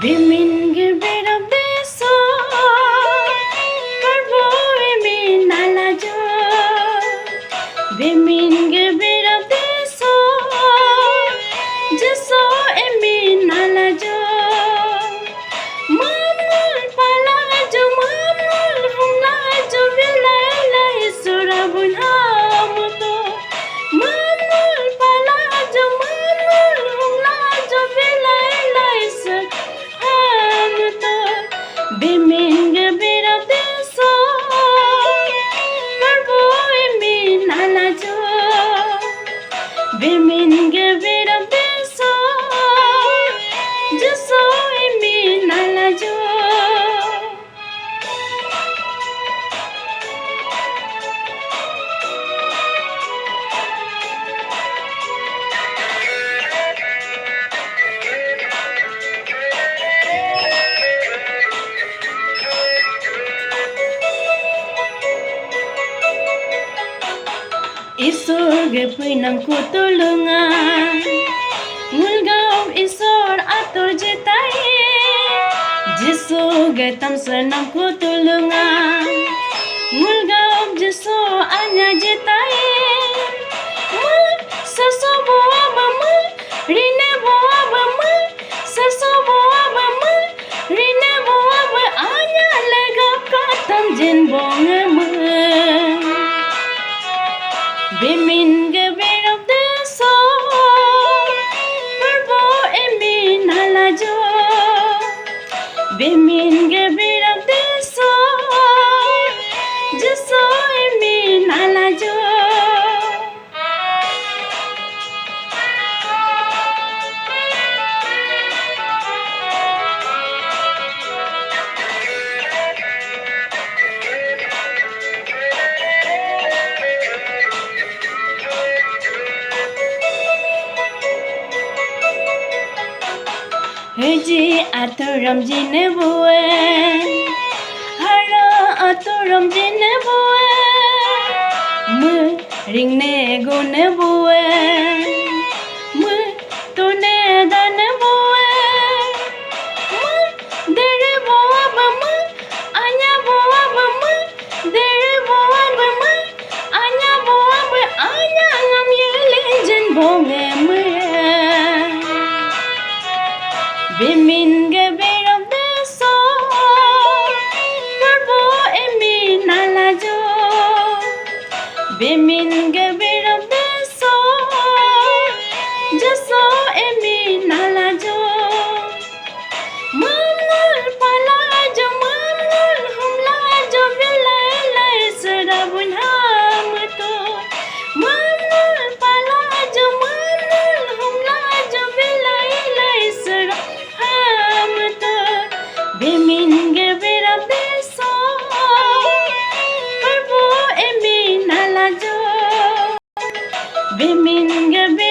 Bimin gerbera beso, parbo emin alajo. Bimin gerbera beso, jeso emin alajo. Mamul palajo, mamul humlajo, vilai lai surabun hamuto. Mamul palajo, mamul humlajo, vilai lai sur. Bimin gerbera beso, parbo emin alajo. Bimin gerbera beso, jeso emin alajo. Isor gepuinam kutulungan, mulgam isor atur jetai. Jesu getam senam kutulungan, mulgam Jesu anya jetai. Mul seso boa bamul, rine boa bamul, seso boa bamul, rine boa ba anya legap katam jen bongemul. Bimin gerbera beso, parbo emin alajo. Bimin gerbera beso, jeso emin alajo. Heji aturam jine bue, hara aturam jine bue, mu ringne gune bue, mu tune dane bue, mu dere boa bamu, anya boa bamu, dere boa bamu, anya boa ba anya ngam yelenjen bonge mu. Bimin gerbera beso, parbo emin alajo. Bimin gerbera beso, jeso emin alajo. Mamul palajo, mamul humlajo, vilai lai surabun hamuto. Mamul palajo, mamul humlajo, vilai lai surabun. Bimin gerbera beso, parbo emin alajo. Bimin gerbera